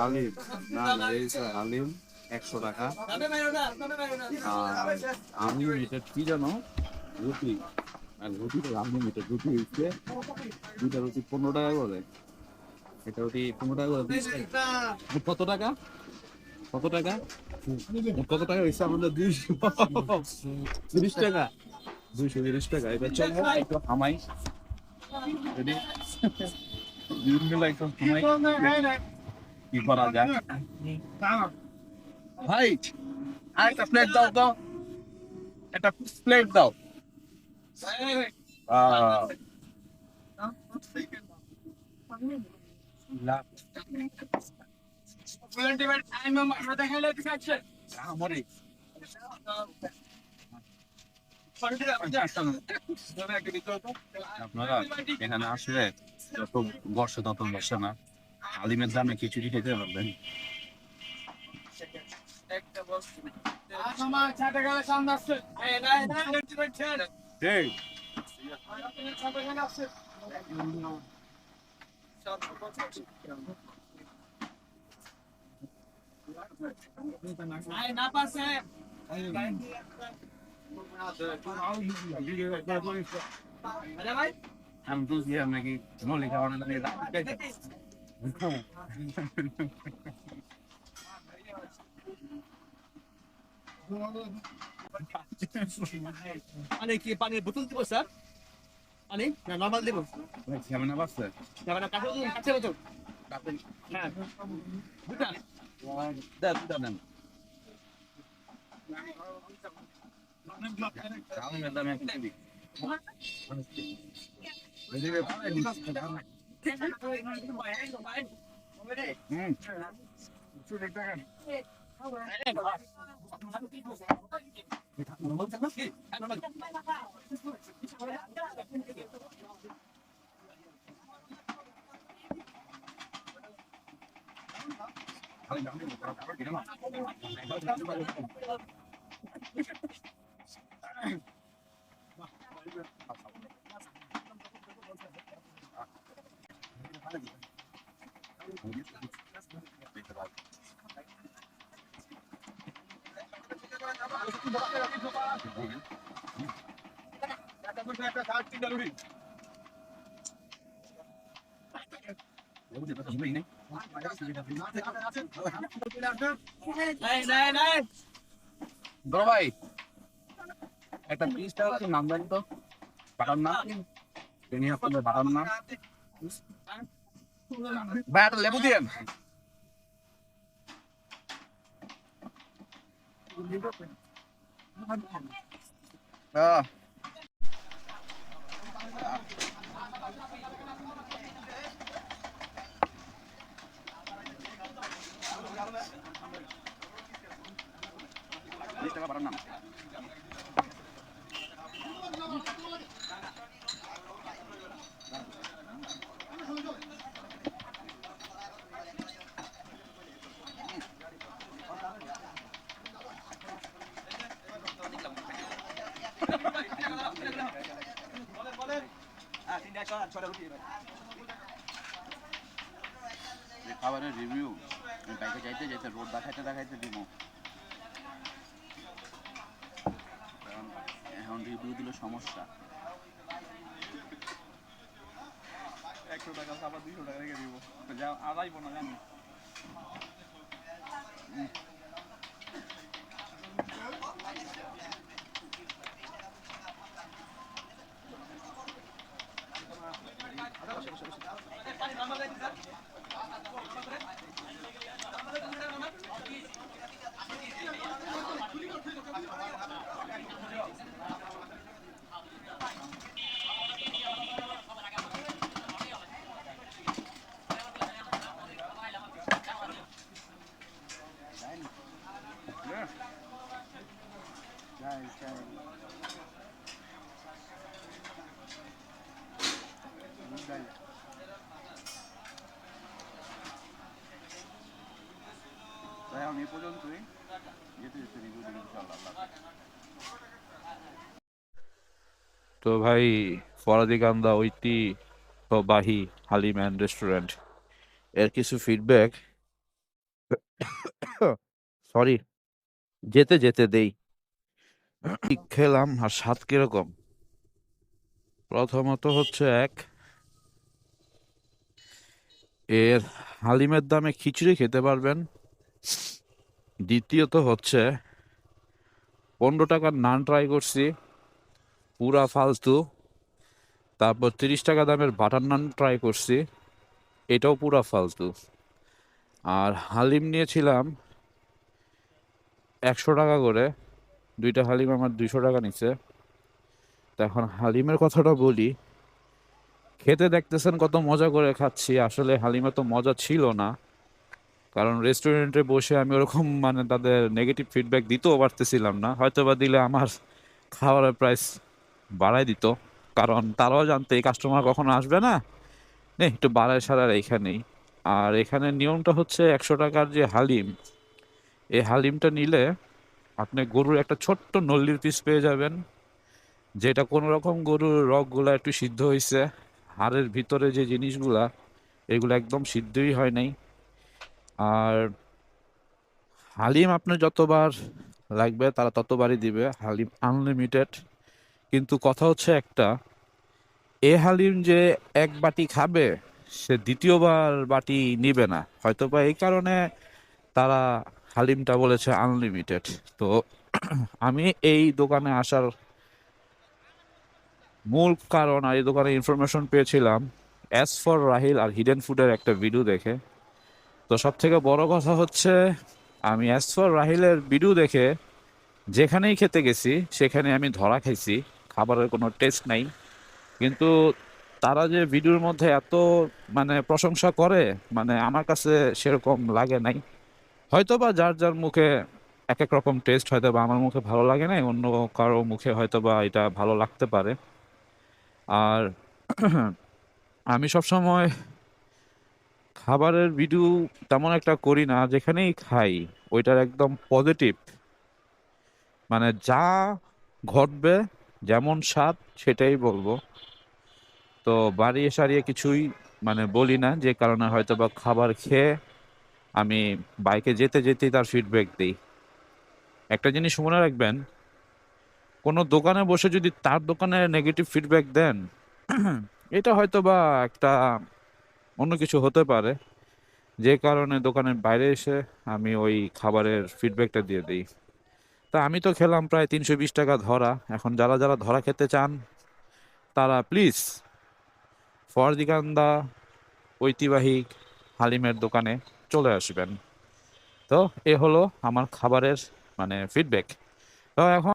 আলিম না না এই আলিম 100 টাকা। আর আনলিমিটেড কি জানো, রুটি। আর রুটিটা আনলিমিটেড রুটি হচ্ছে দুইটা রুটি 15 টাকা করে। এটা রুটি 15 টাকা করে 20 টাকা। কত টাকা? কত টাকা? কত টাকা হয়েছে আমাদের? 230 টাকা। 230 টাকা। এবার চলো একটু হামাই। যদি একটু হামাই কি করা যায়। ভাই আর একটা প্লেট দাও তো, একটা প্লেট দাও। আহ, আমারই। আপনারা এখানে আসলে যত বর্ষে তত বর্ষে না, আলিমের দামে খিচুড়ি খেতে পারবেন। ঠিক। আমি বুঝলাম নাকি মলি খাওয়ানো মানে কি পানির বোতল দিব স্যার? পানি না নরমাল দিব? কেমন আছে? মানে কাছে বোতল। হ্যাঁ দুটা। দুটা দেন। আলিমের দামে খিচুড়ি। বড় ভাই একটা 30 টাকা নাম দেন তো, বাটার নাম। তিনি আপনাদের বাটার নাম। ভাই একটা লেবু দিয়েন। আহ, বাটার নাম। খাবারের রিভিউ বাইকে যাইতে যাইতে রোড দেখাইতে দেখাইতে দিব। এখন রিভিউ দিলে সমস্যা। 100 টাকা আবার 200 টাকা রেখে দিব, যা আড়াইবো না জানি। এখন এই পর্যন্তই, যেতে যেতে রিভিউ দিন ইনশাআল্লাহ। তো ভাই ফরাদিকান্দা ঐতিহ্যবাহী হালিম অ্যান্ড রেস্টুরেন্ট, এর কিছু ফিডব্যাক সরি যেতে যেতে দেই। কি খেলাম আর স্বাদ কিরকম? প্রথমত হচ্ছে এর হালিমের দামে খিচুড়ি খেতে পারবেন। দ্বিতীয়ত হচ্ছে 15 টাকার নান ট্রাই করছি, পুরা ফালতু। তারপর 30 টাকা দামের বাটার নান ট্রাই করছি, এটাও পুরা ফালতু। আর হালিম নিয়েছিলাম 100 টাকা করে, 2টা হালিম আমার 200 টাকা নিচ্ছে। তো এখন হালিমের কথাটা বলি, খেতে দেখতেছেন কত মজা করে খাচ্ছি, আসলে হালিমে তো মজা ছিল না। কারণ রেস্টুরেন্টে বসে আমি ওরকম মানে তাদের নেগেটিভ ফিডব্যাক দিতেও পারতেছিলাম না, হয়তো বা দিলে আমার খাবারের প্রাইস বাড়াই দিত। কারণ তারাও জানতো এই কাস্টমার কখনো আসবে না, নে একটু বাড়ায় সারার এইখানেই। আর এখানে নিয়মটা হচ্ছে 100 টাকার যে হালিম, এই হালিমটা নিলে আপনি গরুর একটা ছোট্ট নল্লির পিস পেয়ে যাবেন, যেটা কোনো রকম গরুর রগগুলা একটু সিদ্ধ হয়েছে, হাড়ের ভিতরে যে জিনিসগুলা এগুলো একদম সিদ্ধই হয় নাই। আর হালিম আপনার যতবার লাগবে তারা ততবারই দিবে, হালিম আনলিমিটেড। কিন্তু কথা হচ্ছে একটা, এ হালিম যে এক বাটি খাবে সে দ্বিতীয়বার বাটি নিবে না, হয়তো বা এই কারণে তারা হালিমটা বলেছে আনলিমিটেড। তো আমি এই দোকানে আসার মূল কারণ আর এই দোকানে ইনফরমেশন পেয়েছিলাম অ্যাজ ফর রাহিল আর হিডেন ফুডের একটা ভিডিও দেখে। তো সব থেকে বড় কথা হচ্ছে আমি অ্যাজ ফর রাহিলের ভিডিও দেখে যেখানেই খেতে গেছি সেখানে আমি ধরা খাইছি, খাবারের কোনো টেস্ট নাই। কিন্তু তারা যে ভিডিওর মধ্যে এত মানে প্রশংসা করে, মানে আমার কাছে সেরকম লাগে নাই। হয়তো বা যার যার মুখে এক এক রকম টেস্ট, হয়তো বা আমার মুখে ভালো লাগে নাই, অন্য কারো মুখে হয়তো বা এটা ভালো লাগতে পারে। আর আমি সবসময় খাবারের ভিডিও তেমন একটা করি না, যেখানেই খাই ওইটার একদম পজিটিভ, মানে যা ঘটবে যেমন স্বাদ সেটাই বলবো। তো বাড়িয়ে সারিয়ে কিছুই মানে বলি না, যে কারণে হয়তো বা খাবার খেয়ে আমি বাইকে যেতে যেতেই তার ফিডব্যাক দিই। একটা জিনিস মনে রাখবেন, কোনো দোকানে বসে যদি তার দোকানে নেগেটিভ ফিডব্যাক দেন, এটা হয়তো বা একটা অন্য কিছু হতে পারে, যে কারণে দোকানের বাইরে এসে আমি ওই খাবারের ফিডব্যাকটা দিয়ে দিই। তা আমি তো খেলাম প্রায় 320 টাকা ধরা। এখন যারা যারা ধরা খেতে চান তারা প্লিজ ফরদিকান্দা ঐতিবাহিক হালিমের দোকানে চলে আসবেন। তো এ হলো আমার খাবারের মানে ফিডব্যাক। তো এখন